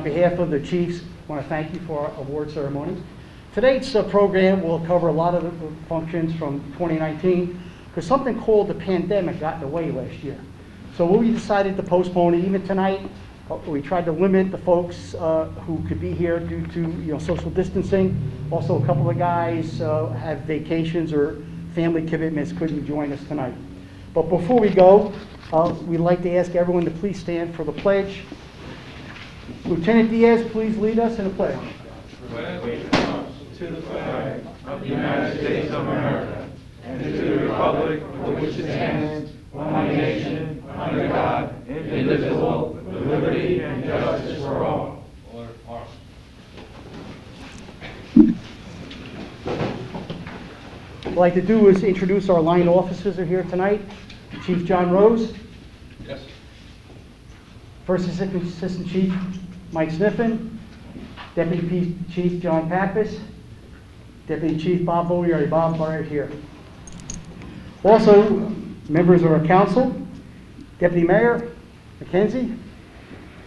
behalf of the chiefs, I want to thank you for our award ceremony. Tonight's program will cover a lot of the functions from 2019 because something called the pandemic got in the way last year. So we decided to postpone it even tonight. We tried to limit the folks who could be here due to social distancing. Also, a couple of guys have vacations or family commitments, couldn't join us tonight. But before we go, we'd like to ask everyone to please stand for the pledge. Lieutenant Diaz, please lead us in the pledge. To the flag of the United States of America and to the republic for which it stands, one nation, under God, indivisible, with liberty and justice for all. What I'd like to do is introduce our line officers who are here tonight. Chief John Rose. Yes. First Assistant Chief Mike Sniffen. Deputy Chief John Pappas. Deputy Chief Bob Volieri. Bob, right here. Also, members of our council, Deputy Mayor McKenzie.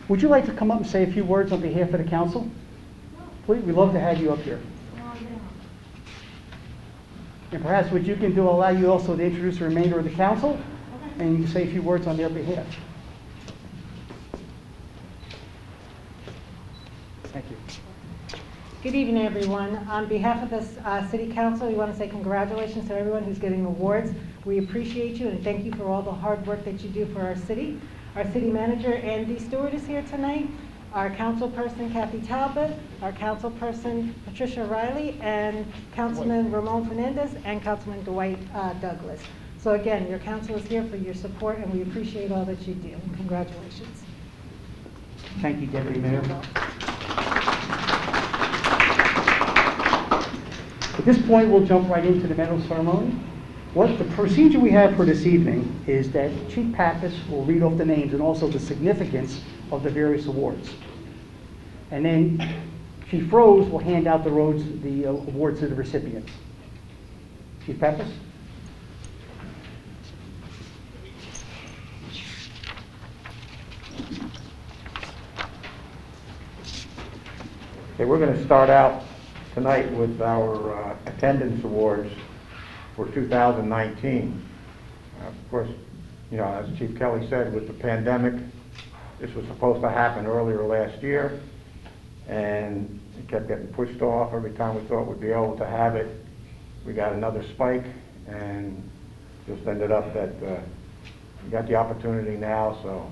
Would you like to come up and say a few words on behalf of the council? Please, we'd love to have you up here. And perhaps what you can do will allow you also to introduce the remainder of the council, and you can say a few words on their behalf. Thank you. Good evening, everyone. On behalf of the City Council, we want to say congratulations to everyone who's getting awards. We appreciate you and thank you for all the hard work that you do for our city. Our city manager, Andy Stewart, is here tonight. Our councilperson, Kathy Talbot, our councilperson, Patricia Riley, and Councilman Ramon Fernandez, and Councilman Dwight Douglas. So again, your council is here for your support, and we appreciate all that you do. Congratulations. Thank you, Deputy Mayor. At this point, we'll jump right into the medal ceremony. What the procedure we have for this evening is that Chief Pappas will read off the names and also the significance of the various awards. And then Chief Rose will hand out the awards to the recipients. Chief Pappas? Okay, we're going to start out tonight with our attendance awards for 2019. Of course, as Chief Kelly said, with the pandemic, this was supposed to happen earlier last year, and it kept getting pushed off. Every time we thought we'd be able to have it, we got another spike, and just ended up that we got the opportunity now. So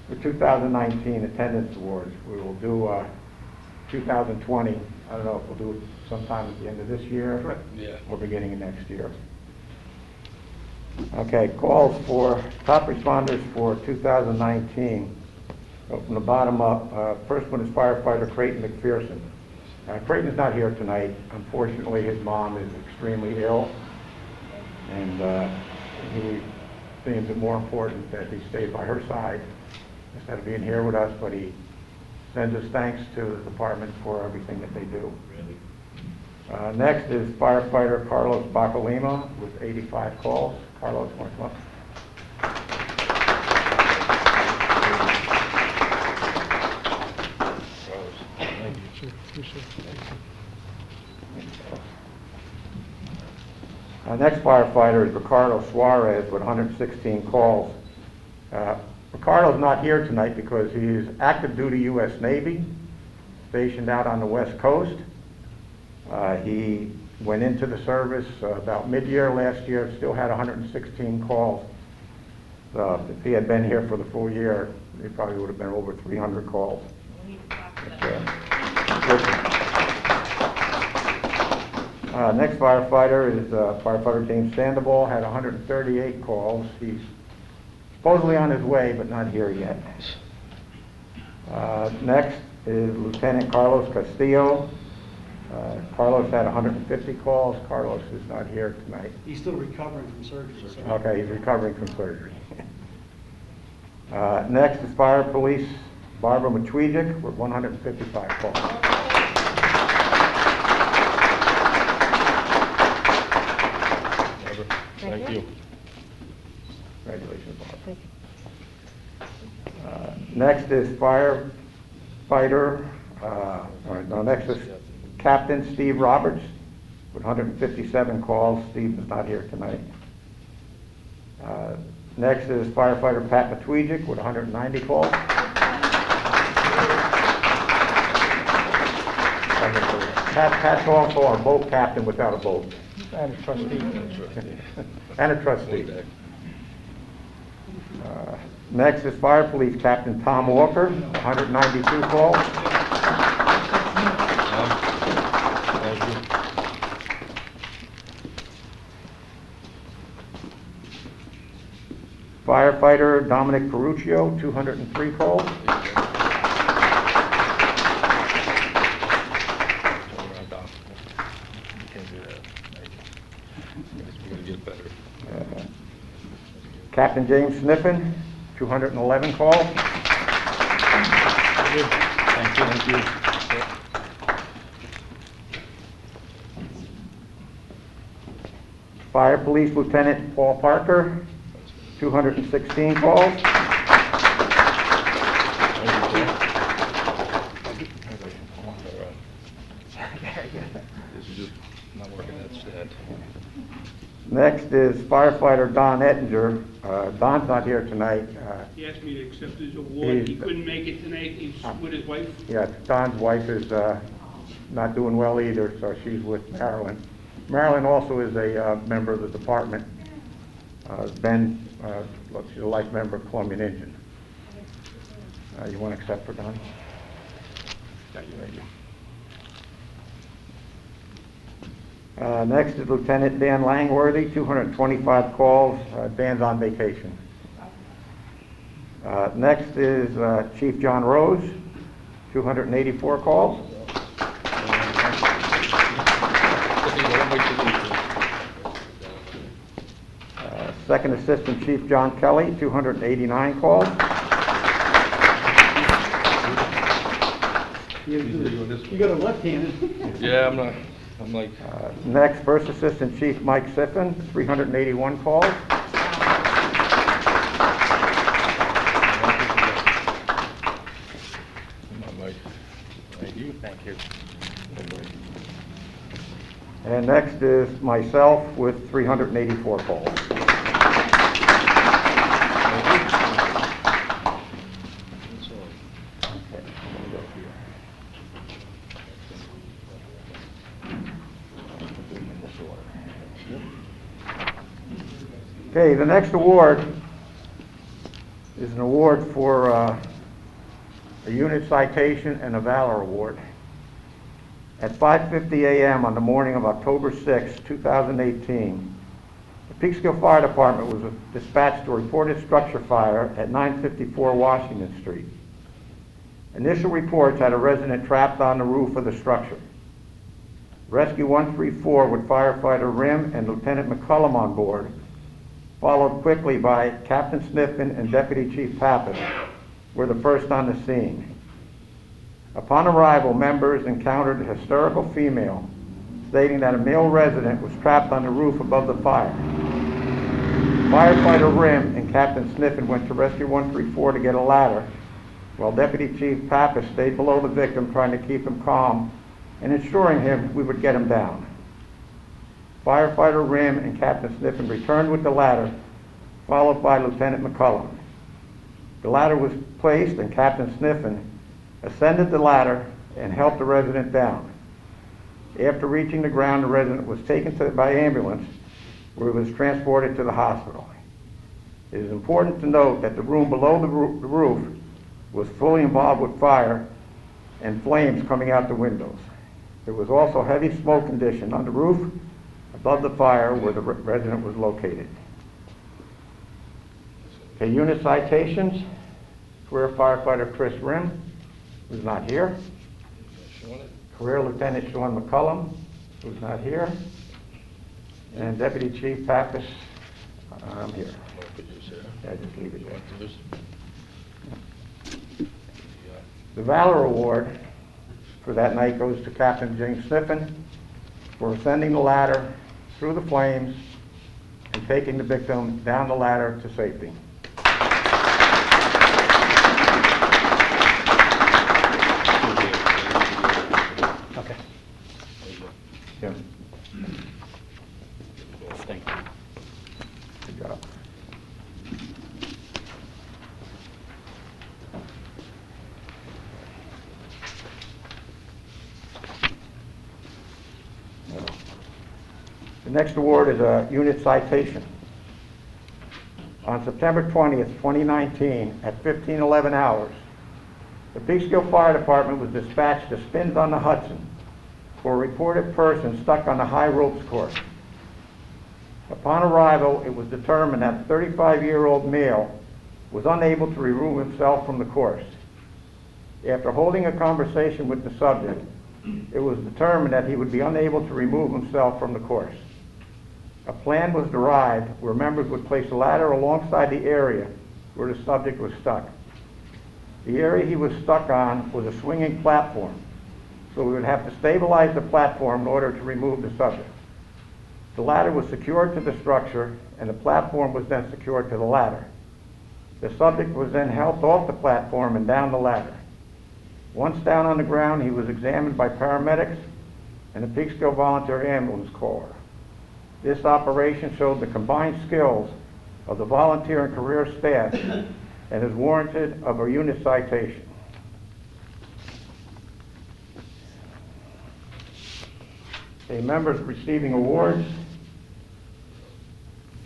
for 2019 attendance awards, we will do 2020. I don't know if we'll do it sometime at the end of this year or beginning of next year. Okay, calls for top responders for 2019. So from the bottom up, first one is firefighter Creighton McPherson. Creighton is not here tonight. Unfortunately, his mom is extremely ill, and he deems it more important that he stays by her side instead of being here with us, but he sends his thanks to the department for everything that they do. Next is firefighter Carlos Bacalima with 85 calls. Carlos, want to come up? Next firefighter is Ricardo Suarez with 116 calls. Ricardo's not here tonight because he is active duty U.S. Navy, stationed out on the West Coast. He went into the service about mid-year last year, still had 116 calls. So if he had been here for the full year, he probably would have been over 300 calls. Next firefighter is firefighter James Sandoval, had 138 calls. He's supposedly on his way, but not here yet. Next is Lieutenant Carlos Castillo. Carlos had 150 calls. Carlos is not here tonight. He's still recovering from surgery. Okay, he's recovering from surgery. Next is Fire Police Barbara Matwijak with 155 calls. Thank you. Congratulations, Barbara. Next is fighter, next is Captain Steve Roberts with 157 calls. Steve is not here tonight. Next is firefighter Pat Matwijic with 190 calls. Pat's also our boat captain without a boat. And a trustee. And a trustee. Next is Fire Police Captain Tom Walker, 192 calls. Thank you. Firefighter Dominic Peruccio, 203 calls. Captain James Sniffen, 211 calls. Thank you. Fire Police Lieutenant Paul Parker, 216 calls. This is just not working, that's that. Next is firefighter Don Ettinger. Don's not here tonight. He asked me to accept his award. He He's- couldn't make it tonight. He's with his wife. Yeah, Don's wife is not doing well either, so she's with Marilyn. Marilyn also is a member of the department. She's a life member of Columbian Engine. You want to accept for Don? Next is Lieutenant Dan Langworthy, 225 calls. Dan's on vacation. Next is Chief John Rose, 284 calls. Second Assistant Chief John Kelly, 289 calls. You got a left-handed. Yeah, I'm like, Next, First Assistant Chief Mike Siffin, 381 calls. thank you. Thank you. And next is myself with 384 calls. Okay, the next award is an award for a unit citation and a Valor Award. At 5:50 a.m. on the morning of October 6, 2018, the Peekskill Fire Department was dispatched to a reported structure fire at 954 Washington Street. Initial reports had a resident trapped on the roof of the structure. Rescue 134 with firefighter Rim and Lieutenant McCullum on board, followed quickly by Captain Sniffen and Deputy Chief Pappas, were the first on the scene. Upon arrival, members encountered a hysterical female stating that a male resident was trapped on the roof above the fire. Firefighter Rim and Captain Sniffen went to Rescue 134 to get a ladder, while Deputy Chief Pappas stayed below the victim trying to keep him calm and assuring him we would get him down. Firefighter Rim and Captain Sniffen returned with the ladder, followed by Lieutenant McCullum. The ladder was placed and Captain Sniffen ascended the ladder and helped the resident down. After reaching the ground, the resident was taken by ambulance, where he was transported to the hospital. It is important to note that the room below the roof was fully involved with fire and flames coming out the windows. There was also heavy smoke condition on the roof above the fire where the resident was located. Okay, unit citations. Career Firefighter Chris Rim, who's not here. Career Lieutenant Sean McCullum, who's not here. And Deputy Chief Pappas, I'm here. Yeah, just leave it there. The Valor Award for that night goes to Captain James Sniffen for ascending the ladder through the flames and taking the victim down the ladder to safety. Next award is a unit citation. On September 20th, 2019, at 15:11 hours, the Peekskill Fire Department was dispatched to Spins on the Hudson for a reported person stuck on the high ropes course. Upon arrival, it was determined that a 35-year-old male was unable to remove himself from the course. After holding a conversation with the subject, it was determined that he would be unable to remove himself from the course. A plan was derived where members would place a ladder alongside the area where the subject was stuck. The area he was stuck on was a swinging platform, so we would have to stabilize the platform in order to remove the subject. The ladder was secured to the structure, and the platform was then secured to the ladder. The subject was then helped off the platform and down the ladder. Once down on the ground, he was examined by paramedics and the Peekskill Volunteer Ambulance Corps. This operation showed the combined skills of the volunteer and career staff and is warranted of a unit citation. Okay, members receiving awards.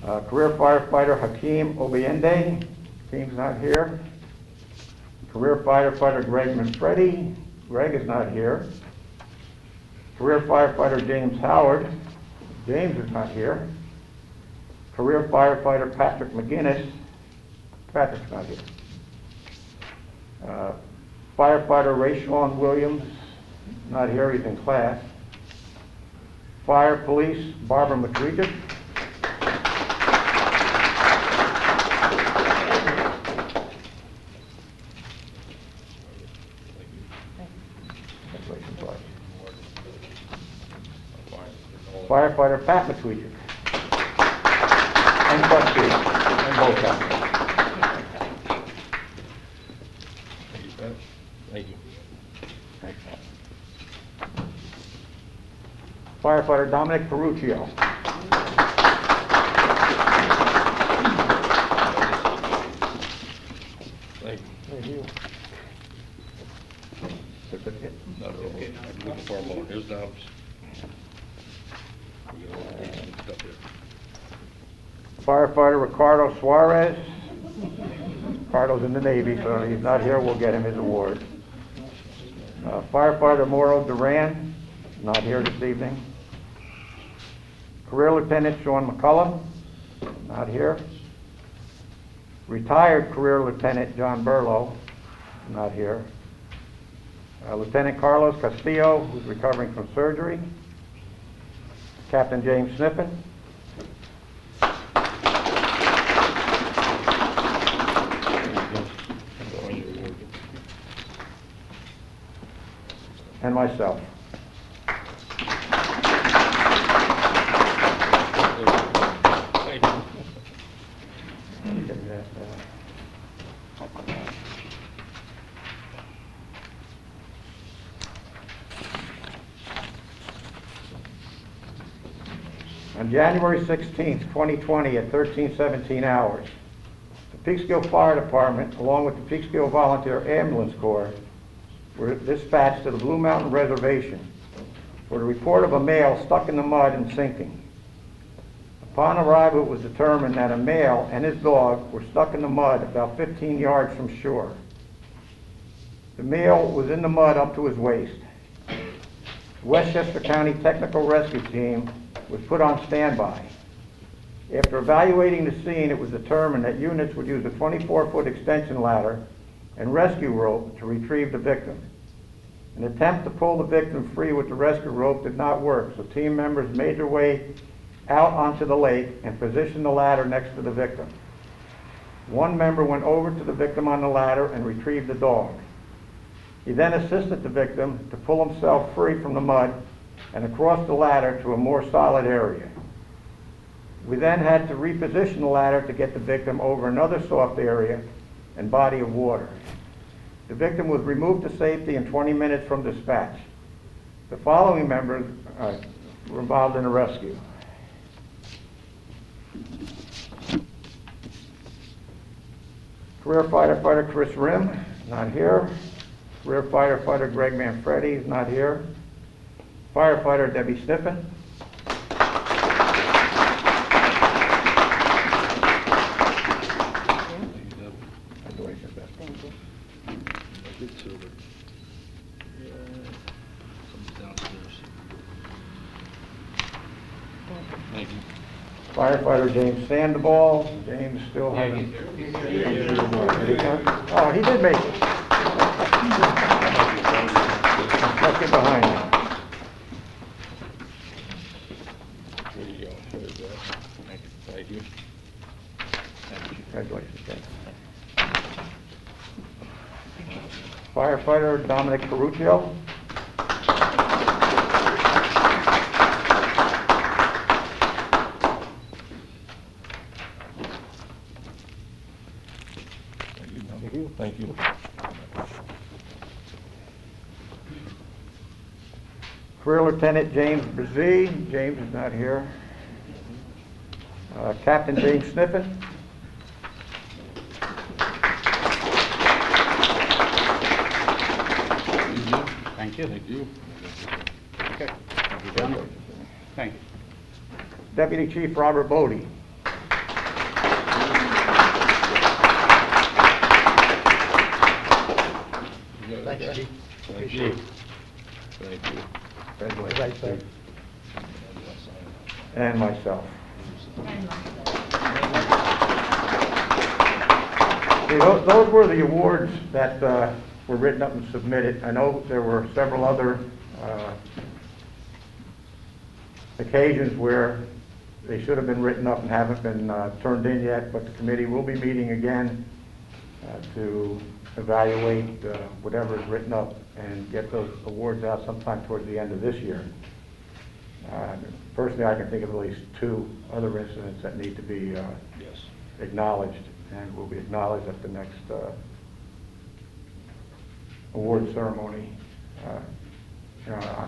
Career firefighter Hakeem Obiende. Hakeem's not here. Career firefighter Greg Manfredi. Greg is not here. Career firefighter James Howard. James is not here. Career firefighter Patrick McGinnis. Patrick's not here. Firefighter Rayshawn Williams, not here, he's in class. Fire Police Barbara McRegan. Firefighter Pat McRegan. And trustee, and both companies. Thank you. Thanks, Pat. Firefighter Dominic Peruccio. Thank you. Thank you. Certificate. Not at all. I'm looking for more. Here's Dom's. We got all the stuff here. Firefighter Ricardo Suarez. Ricardo's in the Navy, so he's not here. We'll get him his award. Firefighter Mauro Duran, not here this evening. Career Lieutenant Sean McCullum, not here. Retired Career Lieutenant John Burlow, not here. Lieutenant Carlos Castillo, who's recovering from surgery. Captain James Sniffen. And myself. Thank you. On January 16th, 2020 at 13:17 hours, the Peekskill Fire Department, along with the Peekskill Volunteer Ambulance Corps, were dispatched to the Blue Mountain Reservation for the report of a male stuck in the mud and sinking. Upon arrival, it was determined that a male and his dog were stuck in the mud about 15 yards from shore. The male was in the mud up to his waist. The Westchester County Technical Rescue Team was put on standby. After evaluating the scene, it was determined that units would use a 24-foot extension ladder and rescue rope to retrieve the victim. An attempt to pull the victim free with the rescue rope did not work, so team members made their way out onto the lake and positioned the ladder next to the victim. One member went over to the victim on the ladder and retrieved the dog. He then assisted the victim to pull himself free from the mud and across the ladder to a more solid area. We then had to reposition the ladder to get the victim over another soft area and body of water. The victim was removed to safety in 20 minutes from dispatch. The following members were involved in the rescue. Career firefighter Chris Rim, not here. Career firefighter Greg Manfredi is not here. Firefighter Debbie Sniffen. Congratulations, Beth. Thank you. Good silver. Someone's downstairs. Thank you. Firefighter James Sandoval. James still hasn't. He's Did he come? Oh, he did make it. Let's get behind him. There you go. There's that. Thank you. Thank you. Thank you. Congratulations, James. Firefighter Dominic Caruccio. Thank you. Thank you. Career Lieutenant James Brzee. James is not here. Captain James Sniffen. Thank you. Thank you. Okay. Done? Thank you. Deputy Chief Robert Bodie. Thank you. Thank you. Thank you. Congratulations. And myself. See, those were the awards that were written up and submitted. I know there were several other occasions where they should have been written up and haven't been turned in yet, but the committee will be meeting again to evaluate whatever is written up and get those awards out sometime towards the end of this year. Personally, I can think of at least 2 other incidents that need to be Yes. acknowledged, and will be acknowledged at the next award ceremony.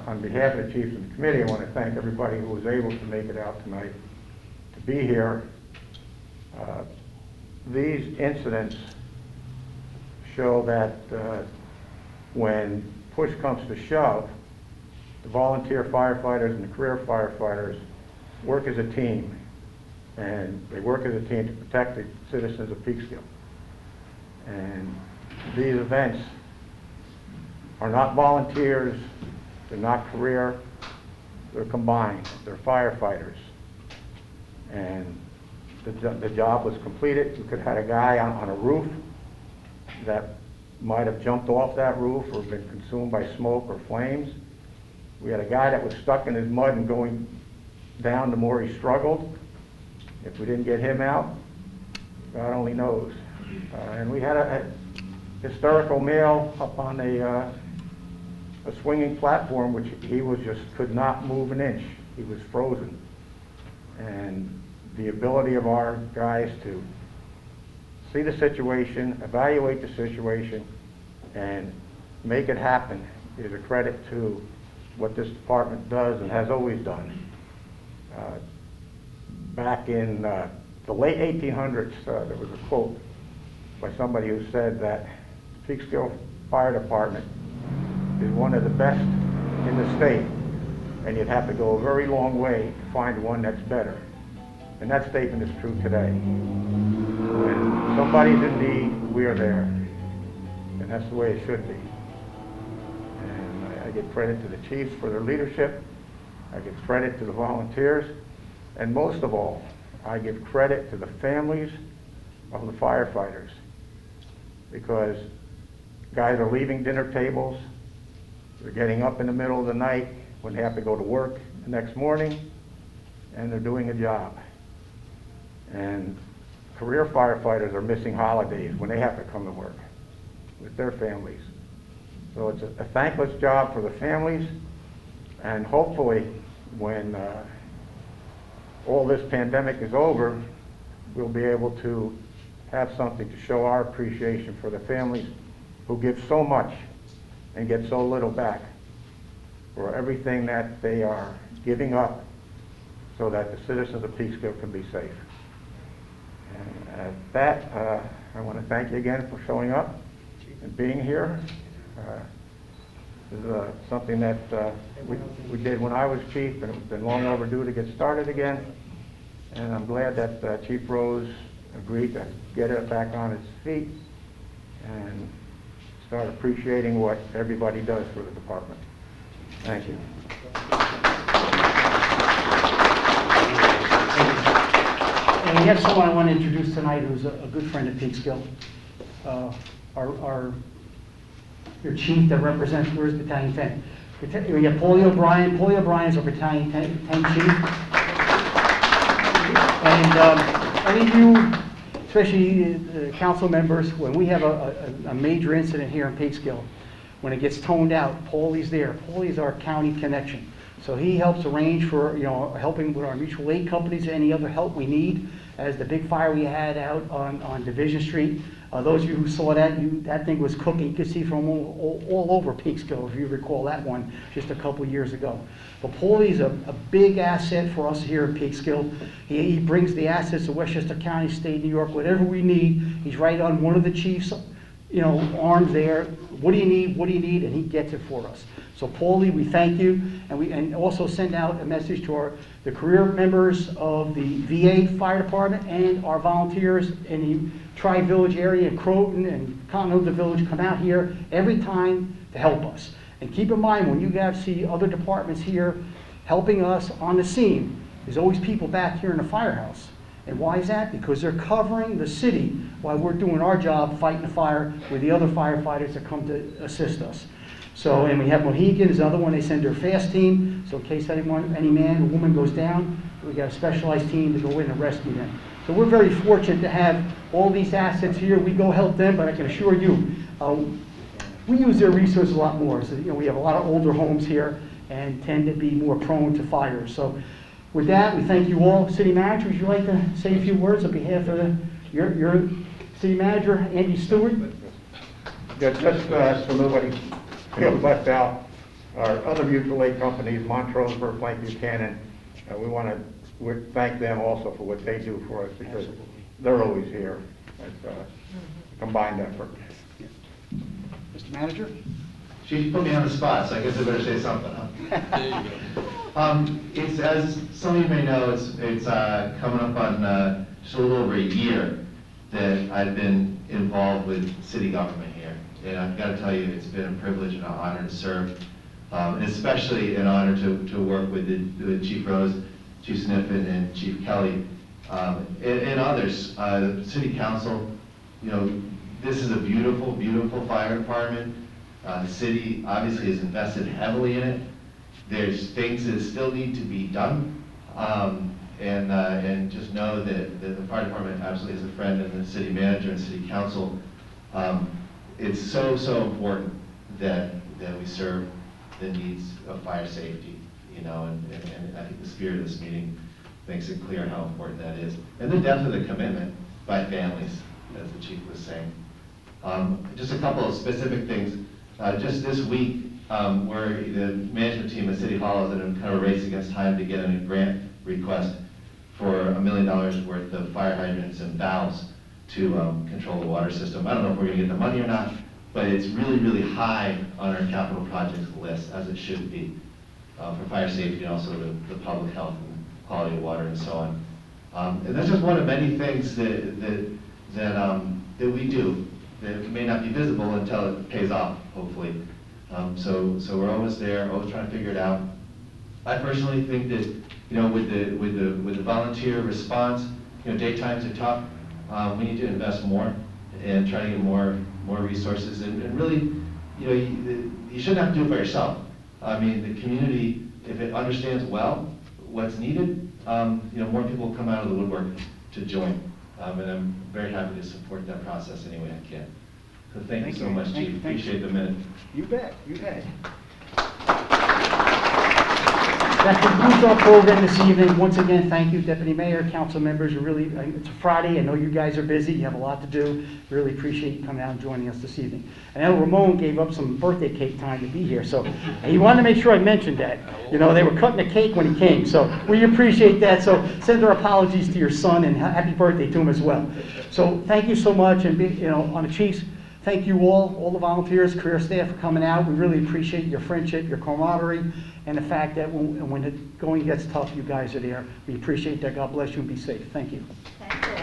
On behalf of the chiefs and the committee, I want to thank everybody who was able to make it out tonight to be here. These incidents show that when push comes to shove, the volunteer firefighters and the career firefighters work as a team, and they work as a team to protect the citizens of Peekskill. And these events are not volunteers, they're not career, they're combined, they're firefighters. And the job was completed. You could have had a guy on a roof that might have jumped off that roof or been consumed by smoke or flames. We had a guy that was stuck in his mud and going down the more he struggled. If we didn't get him out, God only knows. And we had a hysterical male up on a swinging platform, which he was just could not move an inch. He was frozen. And the ability of our guys to see the situation, evaluate the situation, and make it happen is a credit to what this department does and has always done. Back in the late 1800s, there was a quote by somebody who said that the Peekskill Fire Department is one of the best in the state, and you'd have to go a very long way to find one that's better. And that statement is true today. When somebody's in need, we are there. And that's the way it should be. And I give credit to the chiefs for their leadership. I give credit to the volunteers. And most of all, I give credit to the families of the firefighters. Because guys are leaving dinner tables. They're getting up in the middle of the night when they have to go to work the next morning. And they're doing a job. And career firefighters are missing holidays when they have to come to work with their families. So it's a thankless job for the families, and hopefully when all this pandemic is over, we'll be able to have something to show our appreciation for the families who give so much and get so little back for everything that they are giving up so that the citizens of Peekskill can be safe. And at that, I want to thank you again for showing up and being here. This is something that we did when I was chief, and it's been long overdue to get started again. And I'm glad that Chief Rose agreed to get it back on its feet. and start appreciating what everybody does for the department. Thank you. And we have someone I want to introduce tonight who's a good friend of Peekskill. Your chief that represents, where's Battalion 10? We have Paulie O'Brien. Paulie O'Brien is our Battalion 10 chief. And any of you, especially council members, when we have a major incident here in Peekskill, when it gets toned out, Paulie's there. Paulie's our county connection. So he helps arrange for, helping with our mutual aid companies, any other help we need. As the big fire we had out on Division Street, those of you who saw that, that thing was cooking. You could see from all over Peekskill, if you recall that one just a couple years ago. But Paulie's a big asset for us here in Peekskill. He brings the assets of Westchester County, State, New York, whatever we need. He's right on one of the chiefs' arms there. What do you need? What do you need? And he gets it for us. So Paulie, we thank you, and also send out a message to the career members of the VA Fire Department and our volunteers in the Tri-Village area, Croton and Continental Village. Come out here every time to help us. And keep in mind, when you guys see other departments here helping us on the scene, there's always people back here in the firehouse. And why is that? Because they're covering the city while we're doing our job fighting the fire with the other firefighters that come to assist us. So, and we have Mohegan is another one. They send their fast team. So in case any man or woman goes down, we got a specialized team to go in and rescue them. So we're very fortunate to have all these assets here. We go help them, but I can assure you, we use their resources a lot more. So, we have a lot of older homes here and tend to be more prone to fires. So with that, we thank you all. City Manager, would you like to say a few words on behalf of your City Manager, Andy Stewart? Just so nobody feels left out, our other mutual aid companies, Montrose, Blank Buchanan, we want to thank them also for what they do for us, because they're always here. It's a combined effort. Mr. Manager? She put me on the spot, so I guess I better say something, huh? It's, as some of you may know, it's coming up on just a little over a year that I've been involved with city government here. And I've got to tell you, it's been a privilege and an honor to serve, and especially an honor to work with Chief Rose, Chief Sniffen, and Chief Kelly, and others. The City Council, this is a beautiful, beautiful fire department. The city obviously has invested heavily in it. There's things that still need to be done, and just know that the fire department absolutely is a friend, and the city manager and city council. It's so important that we serve the needs of fire safety, and I think the spirit of this meeting makes it clear how important that is, and the depth of the commitment by families, as the chief was saying. Just a couple of specific things. Just this week, where the management team at City Hall is in kind of a race against time to get a grant request for $1 million worth of fire hydrants and valves to control the water system. I don't know if we're going to get the money or not, but it's really, really high on our capital projects list, as it should be, for fire safety and also the public health and quality of water and so on. And that's just one of many things that we do that may not be visible until it pays off, hopefully. So we're always there, always trying to figure it out. I personally think that, with the volunteer response, daytimes are tough. We need to invest more and try to get more resources, and really, you shouldn't have to do it by yourself. I mean, the community, if it understands well what's needed, more people will come out of the woodwork to join. And I'm very happy to support that process any way I can. So thank you so much, Chief. Appreciate the minute. You bet, you bet. That concludes our program this evening. Once again, thank you, Deputy Mayor, council members. It's a Friday. I know you guys are busy. You have a lot to do. Really appreciate you coming out and joining us this evening. And I know Ramon gave up some birthday cake time to be here, so he wanted to make sure I mentioned that. They were cutting the cake when he came, so we appreciate that. So send our apologies to your son and happy birthday to him as well. So thank you so much, and on the Chiefs, thank you all the volunteers, career staff for coming out. We really appreciate your friendship, your camaraderie, and the fact that when the going gets tough, you guys are there. We appreciate that. God bless you and be safe. Thank you. Thank you.